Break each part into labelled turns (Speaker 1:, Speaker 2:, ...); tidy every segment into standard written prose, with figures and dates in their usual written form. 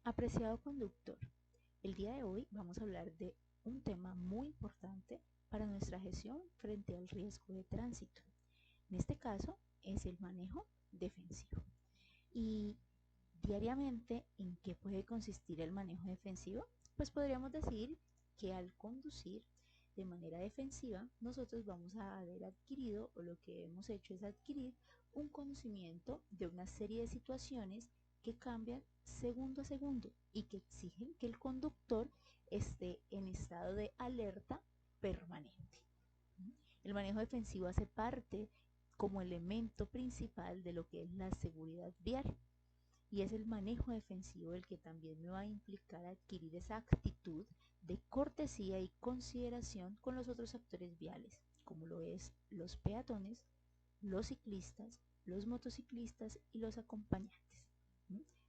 Speaker 1: Apreciado conductor, el día de hoy vamos a hablar de un tema muy importante para nuestra gestión frente al riesgo de tránsito. En este caso es el manejo defensivo. Y diariamente, ¿en qué puede consistir el manejo defensivo? Pues podríamos decir que al conducir de manera defensiva, nosotros vamos a haber adquirido, o lo que hemos hecho es adquirir un conocimiento de una serie de situaciones que cambian segundo a segundo y que exigen que el conductor esté en estado de alerta permanente. El manejo defensivo hace parte como elemento principal de lo que es la seguridad vial, y es el manejo defensivo el que también me va a implicar adquirir esa actitud de cortesía y consideración con los otros actores viales, como lo es los peatones, los ciclistas, los motociclistas y los acompañantes,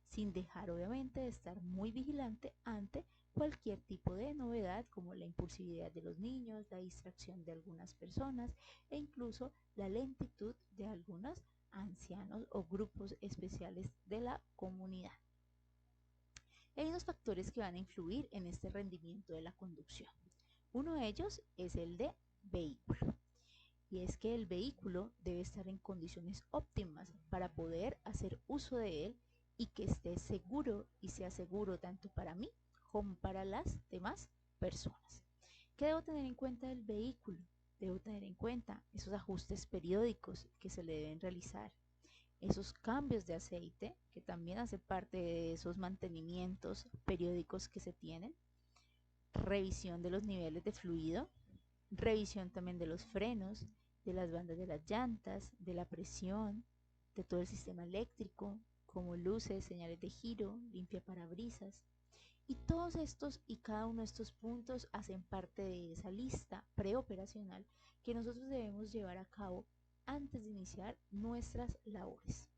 Speaker 1: sin dejar obviamente de estar muy vigilante ante cualquier tipo de novedad, como la impulsividad de los niños, la distracción de algunas personas e incluso la lentitud de algunos ancianos o grupos especiales de la comunidad. Hay unos factores que van a influir en este rendimiento de la conducción. Uno de ellos es el de vehículo, y es que el vehículo debe estar en condiciones óptimas para poder hacer uso de él y que esté seguro y sea seguro tanto para mí como para las demás personas. ¿Qué debo tener en cuenta del vehículo? Debo tener en cuenta esos ajustes periódicos que se le deben realizar, esos cambios de aceite, que también hace parte de esos mantenimientos periódicos que se tienen, revisión de los niveles de fluido, revisión también de los frenos, de las bandas de las llantas, de la presión, de todo el sistema eléctrico, como luces, señales de giro, limpia parabrisas. Y todos estos y cada uno de estos puntos hacen parte de esa lista preoperacional que nosotros debemos llevar a cabo antes de iniciar nuestras labores.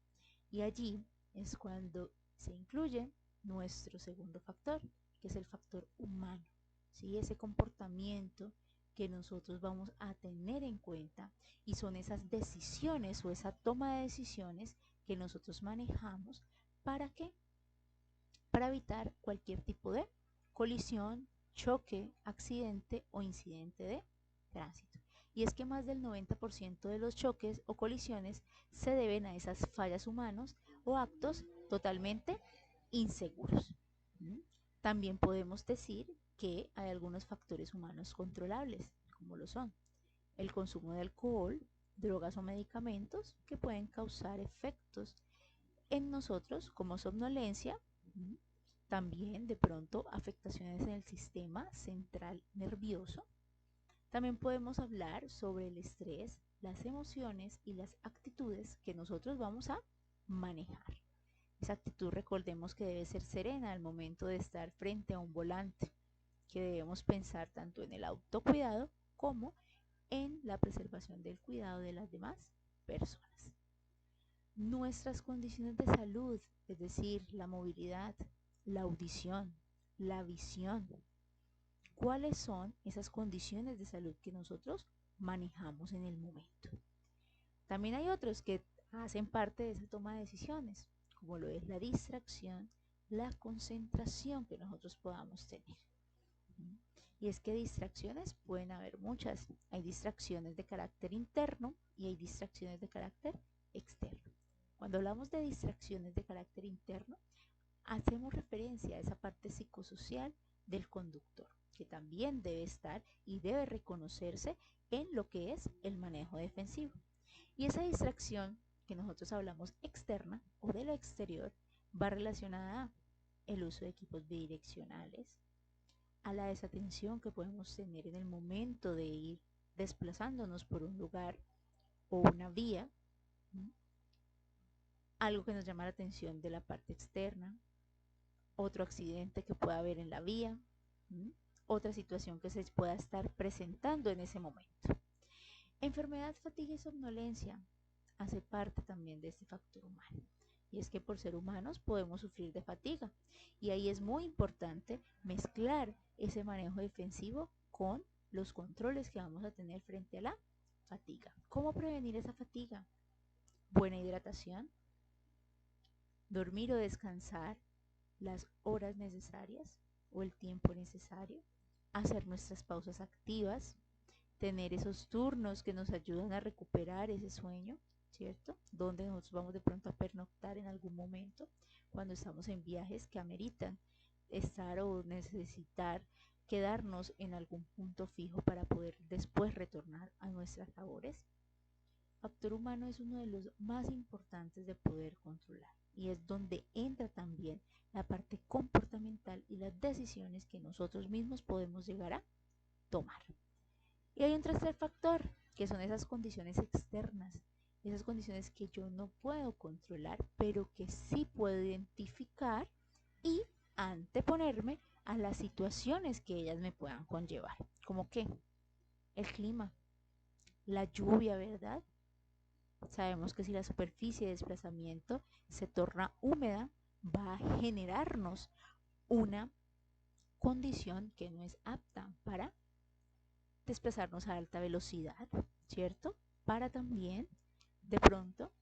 Speaker 1: Y allí es cuando se incluye nuestro segundo factor, que es el factor humano, ¿sí? Ese comportamiento que nosotros vamos a tener en cuenta, y son esas decisiones o esa toma de decisiones que nosotros manejamos para que para evitar cualquier tipo de colisión, choque, accidente o incidente de tránsito. Y es que más del 90% de los choques o colisiones se deben a esas fallas humanas o actos totalmente inseguros. También podemos decir que hay algunos factores humanos controlables, como lo son el consumo de alcohol, drogas o medicamentos que pueden causar efectos en nosotros como somnolencia, también de pronto afectaciones en el sistema central nervioso. También podemos hablar sobre el estrés, las emociones y las actitudes que nosotros vamos a manejar. Esa actitud, recordemos que debe ser serena al momento de estar frente a un volante, que debemos pensar tanto en el autocuidado como en la preservación del cuidado de las demás personas. Nuestras condiciones de salud, es decir, la movilidad, la audición, la visión. ¿Cuáles son esas condiciones de salud que nosotros manejamos en el momento? También hay otros que hacen parte de esa toma de decisiones, como lo es la distracción, la concentración que nosotros podamos tener. Y es que distracciones pueden haber muchas. Hay distracciones de carácter interno y hay distracciones de carácter externo. Cuando hablamos de distracciones de carácter interno, hacemos referencia a esa parte psicosocial del conductor, que también debe estar y debe reconocerse en lo que es el manejo defensivo. Y esa distracción que nosotros hablamos externa o de lo exterior va relacionada a el uso de equipos bidireccionales, a la desatención que podemos tener en el momento de ir desplazándonos por un lugar o una vía, algo que nos llama la atención de la parte externa, otro accidente que pueda haber en la vía, otra situación que se pueda estar presentando en ese momento. Enfermedad, fatiga y somnolencia hace parte también de este factor humano. Y es que por ser humanos podemos sufrir de fatiga. Y ahí es muy importante mezclar ese manejo defensivo con los controles que vamos a tener frente a la fatiga. ¿Cómo prevenir esa fatiga? Buena hidratación, dormir o descansar, las horas necesarias o el tiempo necesario, hacer nuestras pausas activas, tener esos turnos que nos ayudan a recuperar ese sueño, ¿cierto? Donde nosotros vamos de pronto a pernoctar en algún momento cuando estamos en viajes que ameritan estar o necesitar quedarnos en algún punto fijo para poder después retornar a nuestras labores. Factor humano es uno de los más importantes de poder controlar y es donde entra también la parte comportamental y las decisiones que nosotros mismos podemos llegar a tomar. Y hay un tercer factor, que son esas condiciones externas, esas condiciones que yo no puedo controlar, pero que sí puedo identificar y anteponerme a las situaciones que ellas me puedan conllevar. ¿Como qué? El clima, la lluvia, ¿verdad? Sabemos que si la superficie de desplazamiento se torna húmeda, va a generarnos una condición que no es apta para desplazarnos a alta velocidad, ¿cierto? Para también, de pronto,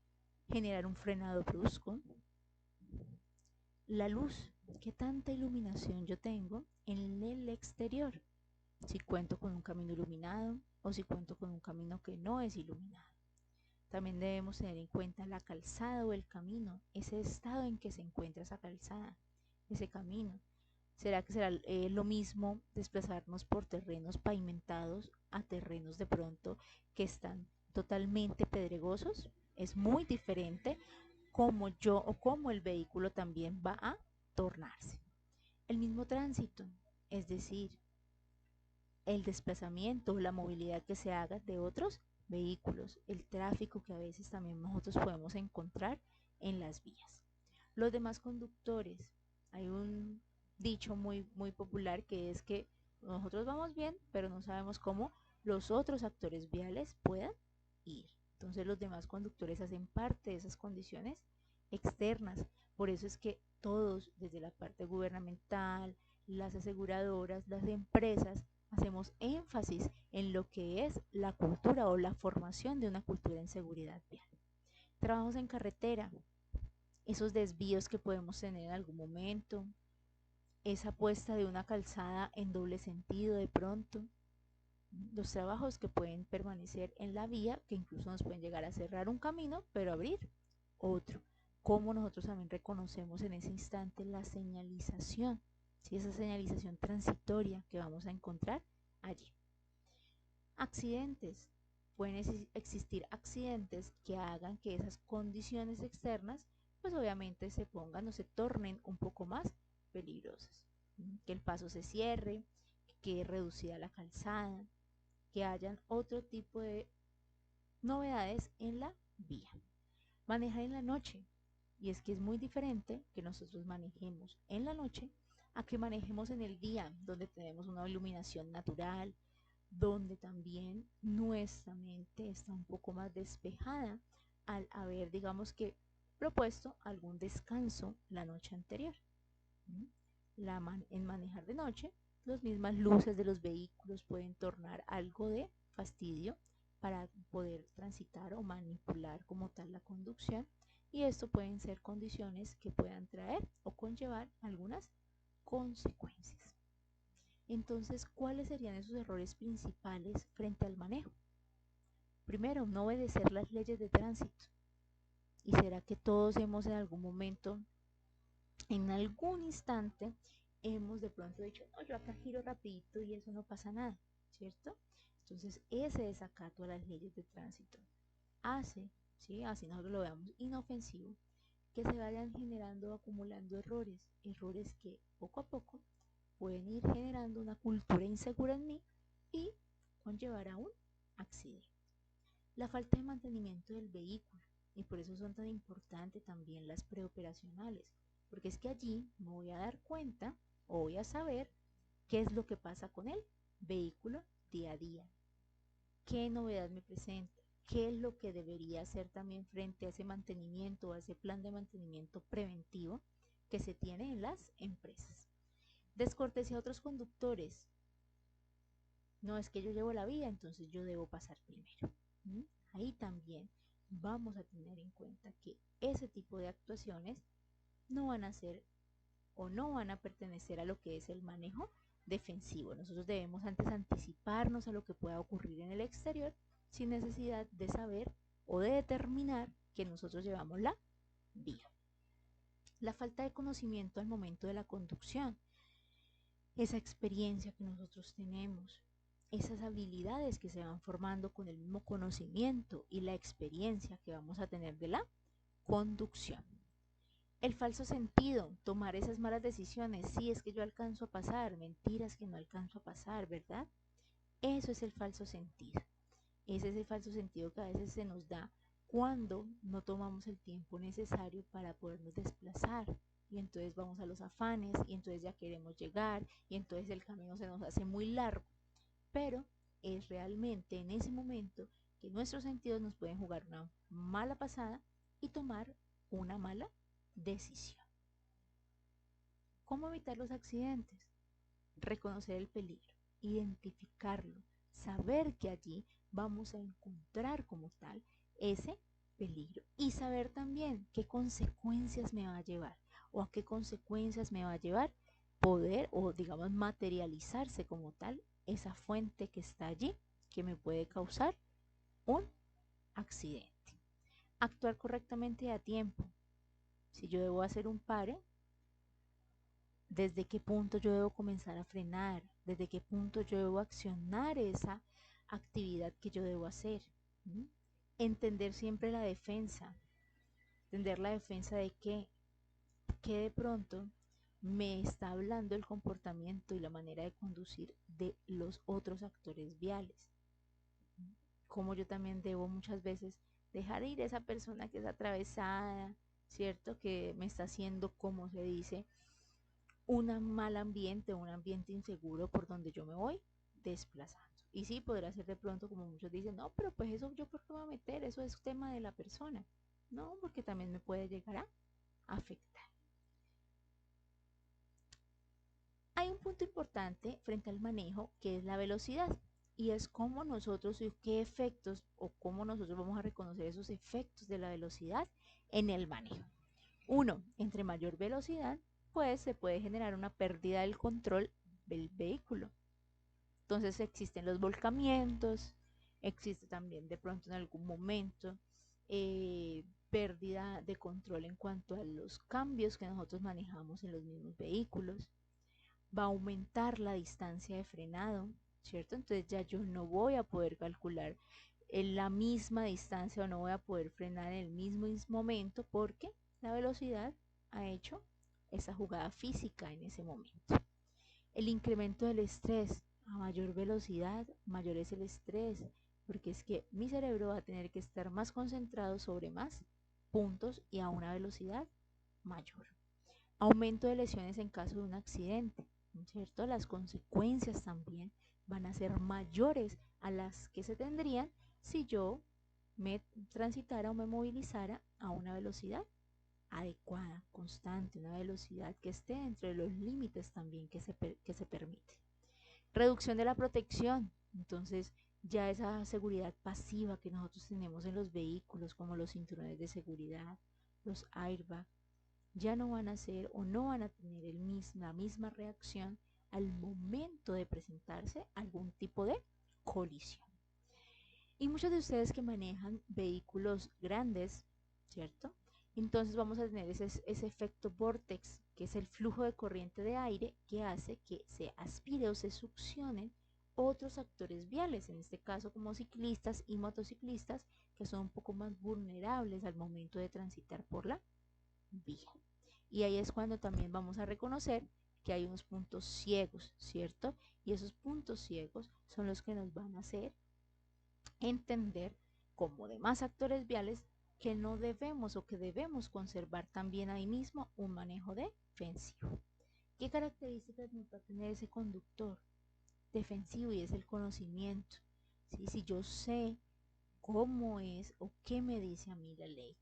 Speaker 1: generar un frenado brusco. La luz, ¿qué tanta iluminación yo tengo en el exterior? Si cuento con un camino iluminado o si cuento con un camino que no es iluminado. También debemos tener en cuenta la calzada o el camino, ese estado en que se encuentra esa calzada, ese camino. ¿Será que será lo mismo desplazarnos por terrenos pavimentados a terrenos de pronto que están totalmente pedregosos? Es muy diferente cómo yo o cómo el vehículo también va a tornarse. El mismo tránsito, es decir, el desplazamiento o la movilidad que se haga de otros vehículos, el tráfico que a veces también nosotros podemos encontrar en las vías. Los demás conductores, hay un dicho muy popular que es que nosotros vamos bien, pero no sabemos cómo los otros actores viales puedan ir. Entonces los demás conductores hacen parte de esas condiciones externas. Por eso es que todos, desde la parte gubernamental, las aseguradoras, las empresas, hacemos énfasis en lo que es la cultura o la formación de una cultura en seguridad vial. Trabajos en carretera, esos desvíos que podemos tener en algún momento, esa puesta de una calzada en doble sentido de pronto, los trabajos que pueden permanecer en la vía, que incluso nos pueden llegar a cerrar un camino, pero abrir otro. Cómo nosotros también reconocemos en ese instante la señalización, ¿sí? Esa señalización transitoria que vamos a encontrar allí. Accidentes. Pueden existir accidentes que hagan que esas condiciones externas pues obviamente se pongan o se tornen un poco más peligrosas. Que el paso se cierre, que quede reducida la calzada, que hayan otro tipo de novedades en la vía. Manejar en la noche. Y es que es muy diferente que nosotros manejemos en la noche a que manejemos en el día, donde tenemos una iluminación natural, donde también nuestra mente está un poco más despejada al haber, digamos que, propuesto algún descanso la noche anterior. En manejar de noche, las mismas luces de los vehículos pueden tornar algo de fastidio para poder transitar o manipular como tal la conducción, y esto pueden ser condiciones que puedan traer o conllevar algunas consecuencias. Entonces, ¿cuáles serían esos errores principales frente al manejo? Primero, no obedecer las leyes de tránsito. ¿Y será que todos hemos en algún momento, en algún instante, hemos de pronto dicho, no, yo acá giro rapidito y eso no pasa nada, ¿cierto? Entonces, ese desacato a las leyes de tránsito hace, ¿sí? Así nosotros lo veamos inofensivo, que se vayan generando o acumulando errores que poco a poco pueden ir generando una cultura insegura en mí y conllevar a un accidente. La falta de mantenimiento del vehículo, y por eso son tan importantes también las preoperacionales, porque es que allí me voy a dar cuenta o voy a saber qué es lo que pasa con el vehículo día a día, qué novedad me presenta, qué es lo que debería hacer también frente a ese mantenimiento o a ese plan de mantenimiento preventivo que se tiene en las empresas. Descortesía a otros conductores. No es que yo llevo la vía, entonces yo debo pasar primero. Ahí también vamos a tener en cuenta que ese tipo de actuaciones no van a ser o no van a pertenecer a lo que es el manejo defensivo. Nosotros debemos antes anticiparnos a lo que pueda ocurrir en el exterior sin necesidad de saber o de determinar que nosotros llevamos la vía. La falta de conocimiento al momento de la conducción, esa experiencia que nosotros tenemos, esas habilidades que se van formando con el mismo conocimiento y la experiencia que vamos a tener de la conducción. El falso sentido, tomar esas malas decisiones, sí es que yo alcanzo a pasar, mentiras que no alcanzo a pasar, ¿verdad? Eso es el falso sentido. Ese es el falso sentido que a veces se nos da cuando no tomamos el tiempo necesario para podernos desplazar. Y entonces vamos a los afanes y entonces ya queremos llegar y entonces el camino se nos hace muy largo. Pero es realmente en ese momento que nuestros sentidos nos pueden jugar una mala pasada y tomar una mala decisión. ¿Cómo evitar los accidentes? Reconocer el peligro, identificarlo, saber que allí vamos a encontrar como tal ese peligro y saber también qué consecuencias me va a llevar o a qué consecuencias me va a llevar poder o digamos materializarse como tal esa fuente que está allí que me puede causar un accidente. Actuar correctamente a tiempo. Si yo debo hacer un pare, ¿desde qué punto yo debo comenzar a frenar? ¿Desde qué punto yo debo accionar esa actividad que yo debo hacer? ¿Mm? Entender siempre la defensa. Entender la defensa de qué de pronto me está hablando el comportamiento y la manera de conducir de los otros actores viales. Como yo también debo muchas veces dejar ir a esa persona que es atravesada, ¿cierto? Que me está haciendo, como se dice, un mal ambiente, un ambiente inseguro por donde yo me voy desplazando. Y sí, podrá ser de pronto como muchos dicen, no, pero pues eso yo por qué me voy a meter, eso es tema de la persona. No, porque también me puede llegar a afectar. Hay un punto importante frente al manejo que es la velocidad y es cómo nosotros y qué efectos o cómo nosotros vamos a reconocer esos efectos de la velocidad en el manejo. Uno, entre mayor velocidad, pues se puede generar una pérdida del control del vehículo. Entonces existen los volcamientos, existe también de pronto en algún momento pérdida de control en cuanto a los cambios que nosotros manejamos en los mismos vehículos. Va a aumentar la distancia de frenado, ¿cierto? Entonces ya yo no voy a poder calcular en la misma distancia o no voy a poder frenar en el mismo momento porque la velocidad ha hecho esa jugada física en ese momento. El incremento del estrés, a mayor velocidad, mayor es el estrés, porque es que mi cerebro va a tener que estar más concentrado sobre más puntos y a una velocidad mayor. Aumento de lesiones en caso de un accidente, ¿cierto? Las consecuencias también van a ser mayores a las que se tendrían si yo me transitara o me movilizara a una velocidad adecuada, constante, una velocidad que esté dentro de los límites también que se permite. Reducción de la protección, entonces ya esa seguridad pasiva que nosotros tenemos en los vehículos como los cinturones de seguridad, los airbags, ya no van a ser o no van a tener la misma reacción al momento de presentarse algún tipo de colisión. Y muchos de ustedes que manejan vehículos grandes, ¿cierto? Entonces vamos a tener ese efecto vortex, que es el flujo de corriente de aire que hace que se aspire o se succionen otros actores viales, en este caso como ciclistas y motociclistas, que son un poco más vulnerables al momento de transitar por la vía. Y ahí es cuando también vamos a reconocer que hay unos puntos ciegos, ¿cierto? Y esos puntos ciegos son los que nos van a hacer entender como demás actores viales que no debemos o que debemos conservar también ahí mismo un manejo defensivo. ¿Qué características nos va a tener ese conductor defensivo? Y es el conocimiento. ¿Sí? Si yo sé cómo es o qué me dice a mí la ley,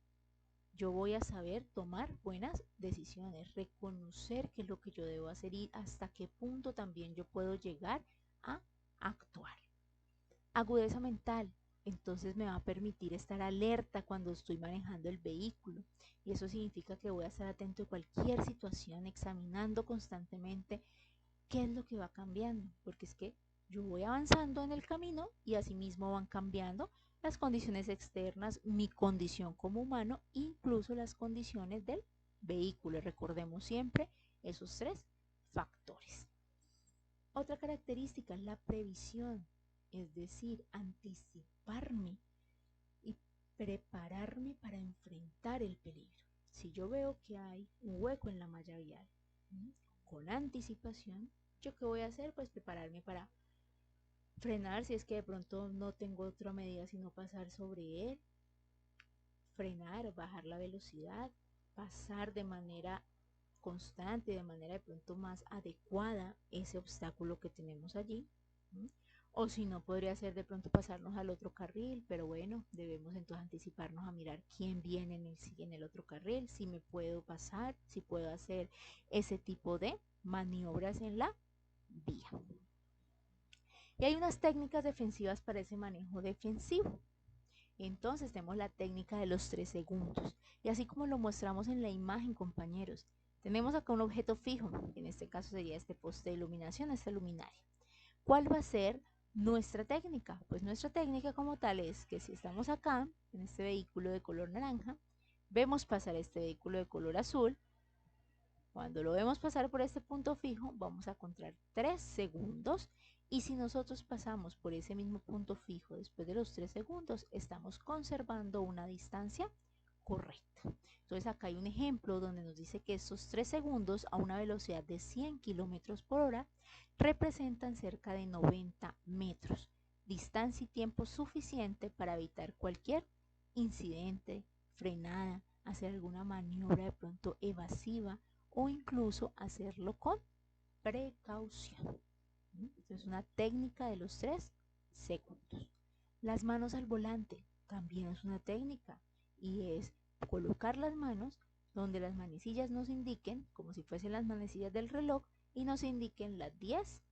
Speaker 1: yo voy a saber tomar buenas decisiones, reconocer qué es lo que yo debo hacer y hasta qué punto también yo puedo llegar a actuar. Agudeza mental. entonces me va a permitir estar alerta cuando estoy manejando el vehículo. Y eso significa que voy a estar atento a cualquier situación, examinando constantemente qué es lo que va cambiando, porque es que yo voy avanzando en el camino y asimismo van cambiando las condiciones externas, mi condición como humano, incluso las condiciones del vehículo. Recordemos siempre esos tres factores. Otra característica es la previsión, es decir, anticiparme y prepararme para enfrentar el peligro. Si yo veo que hay un hueco en la malla vial, con anticipación, ¿yo qué voy a hacer? Pues prepararme para frenar si es que de pronto no tengo otra medida sino pasar sobre él, frenar, bajar la velocidad, pasar de manera constante, de manera de pronto más adecuada ese obstáculo que tenemos allí. O si no, podría ser de pronto pasarnos al otro carril, pero bueno, debemos entonces anticiparnos a mirar quién viene en el otro carril, si me puedo pasar, si puedo hacer ese tipo de maniobras en la vía. Y hay unas técnicas defensivas para ese manejo defensivo. Entonces tenemos la técnica de los 3 segundos. Y así como lo mostramos en la imagen, compañeros, tenemos acá un objeto fijo, en este caso sería este poste de iluminación, esta luminaria. ¿Cuál va a ser nuestra técnica? Pues nuestra técnica como tal es que si estamos acá, en este vehículo de color naranja, vemos pasar este vehículo de color azul. Cuando lo vemos pasar por este punto fijo, vamos a contar 3 segundos. Y si nosotros pasamos por ese mismo punto fijo después de los 3 segundos, estamos conservando una distancia correcta. Entonces acá hay un ejemplo donde nos dice que estos 3 segundos a una velocidad de 100 kilómetros por hora representan cerca de 90 metros. Distancia y tiempo suficiente para evitar cualquier incidente, frenada, hacer alguna maniobra de pronto evasiva o incluso hacerlo con precaución. Es una técnica de los 3 segundos. Las manos al volante también es una técnica y es colocar las manos donde las manecillas nos indiquen, como si fuesen las manecillas del reloj, y nos indiquen las 10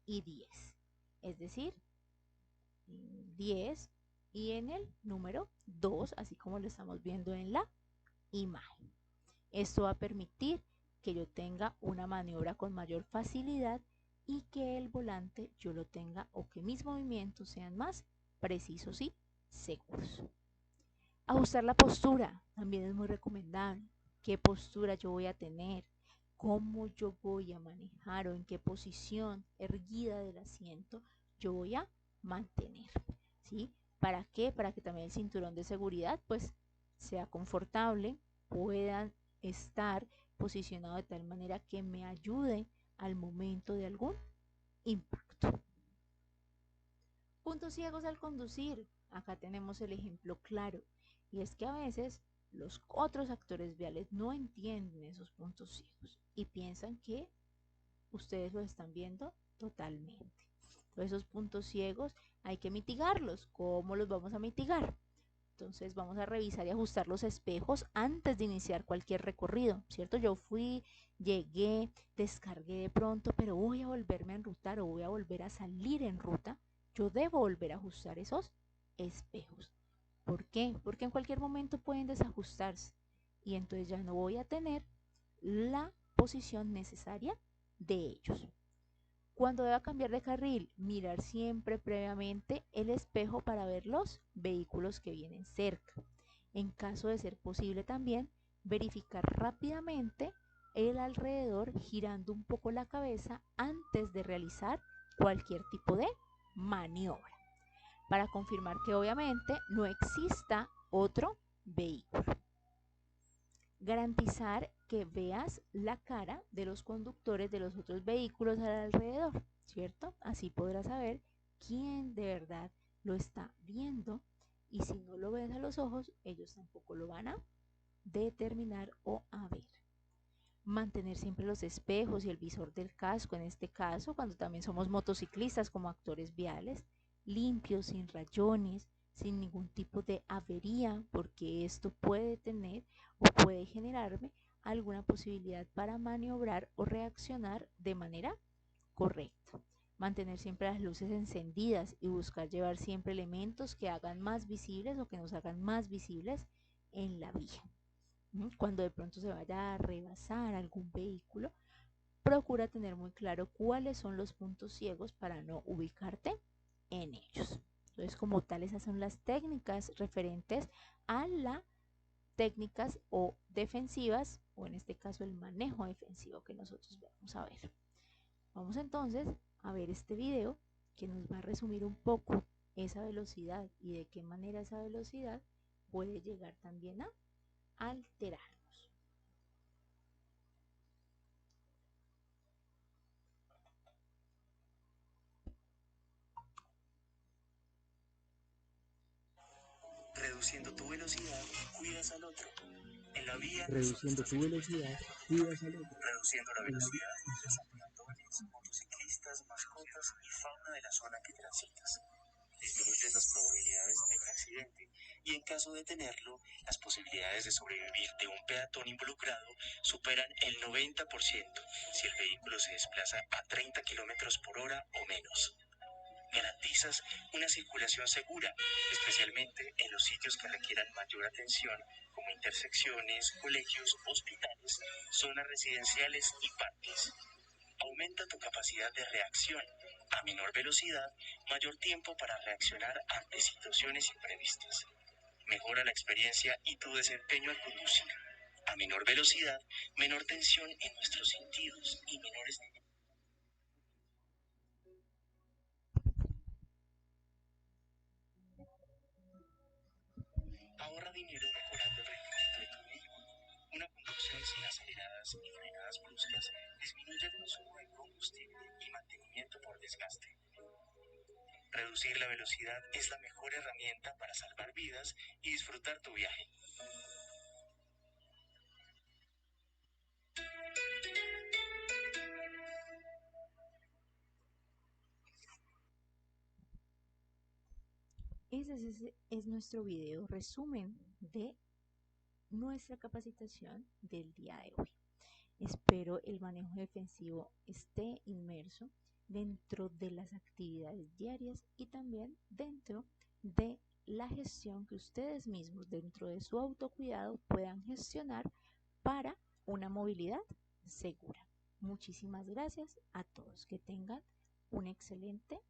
Speaker 1: y 10. Es decir, 10 y en el número 2, así como lo estamos viendo en la imagen. Esto va a permitir que yo tenga una maniobra con mayor facilidad y que el volante yo lo tenga o que mis movimientos sean más precisos y seguros. Ajustar la postura también es muy recomendable. ¿Qué postura yo voy a tener? ¿Cómo yo voy a manejar o en qué posición erguida del asiento yo voy a mantener? ¿Sí? ¿Para qué? Para que también el cinturón de seguridad pues sea confortable, puedan estar posicionado de tal manera que me ayude al momento de algún impacto. Puntos ciegos al conducir. Acá tenemos el ejemplo claro. Y es que a veces los otros actores viales no entienden esos puntos ciegos y piensan que ustedes los están viendo totalmente. Entonces, esos puntos ciegos hay que mitigarlos. ¿Cómo los vamos a mitigar? Entonces vamos a revisar y ajustar los espejos antes de iniciar cualquier recorrido, ¿cierto? Yo fui, llegué, descargué de pronto, pero voy a volverme a enrutar o voy a volver a salir en ruta. Yo debo volver a ajustar esos espejos. ¿Por qué? Porque en cualquier momento pueden desajustarse y entonces ya no voy a tener la posición necesaria de ellos. Cuando deba cambiar de carril, mirar siempre previamente el espejo para ver los vehículos que vienen cerca. En caso de ser posible también, verificar rápidamente el alrededor girando un poco la cabeza antes de realizar cualquier tipo de maniobra, para confirmar que obviamente no exista otro vehículo. Garantizar que veas la cara de los conductores de los otros vehículos alrededor, ¿cierto? Así podrás saber quién de verdad lo está viendo y si no lo ves a los ojos, ellos tampoco lo van a determinar o a ver. Mantener siempre los espejos y el visor del casco, en este caso, cuando también somos motociclistas como actores viales, limpios, sin rayones, sin ningún tipo de avería, porque esto puede tener o puede generarme alguna posibilidad para maniobrar o reaccionar de manera correcta. mantener siempre las luces encendidas y buscar llevar siempre elementos que hagan más visibles o que nos hagan más visibles en la vía. Cuando de pronto se vaya a rebasar algún vehículo, procura tener muy claro cuáles son los puntos ciegos para no ubicarte en ellos. Entonces, como tal, esas son las técnicas referentes a las técnicas o defensivas, o en este caso el manejo defensivo que nosotros vamos a ver. Vamos entonces a ver este video que nos va a resumir un poco esa velocidad y de qué manera esa velocidad puede llegar también a alterarnos.
Speaker 2: Reduciendo tu velocidad, cuidas al otro. En la vía, reduciendo tu velocidad, cuidas al otro. Reduciendo la velocidad, cuidas a peatones, motociclistas, mascotas y fauna de la zona que transitas. Disminuyes las probabilidades de un accidente y en caso de tenerlo, las posibilidades de sobrevivir de un peatón involucrado superan el 90% si el vehículo se desplaza a 30 km por hora o menos. Garantizas una circulación segura, especialmente en los sitios que requieran mayor atención, como intersecciones, colegios, hospitales, zonas residenciales y parques. Aumenta tu capacidad de reacción. A menor velocidad, mayor tiempo para reaccionar ante situaciones imprevistas. Mejora la experiencia y tu desempeño al conducir. A menor velocidad, menor tensión en nuestros sentidos y menores niveles. Ahorra dinero mejorando el rendimiento de tu vehículo. Una conducción sin aceleradas y frenadas bruscas disminuye el consumo de combustible y mantenimiento por desgaste. Reducir la velocidad es la mejor herramienta para salvar vidas y disfrutar tu viaje.
Speaker 1: Ese es nuestro video resumen de nuestra capacitación del día de hoy. Espero el manejo defensivo esté inmerso dentro de las actividades diarias y también dentro de la gestión que ustedes mismos dentro de su autocuidado puedan gestionar para una movilidad segura. Muchísimas gracias a todos. Que tengan un excelente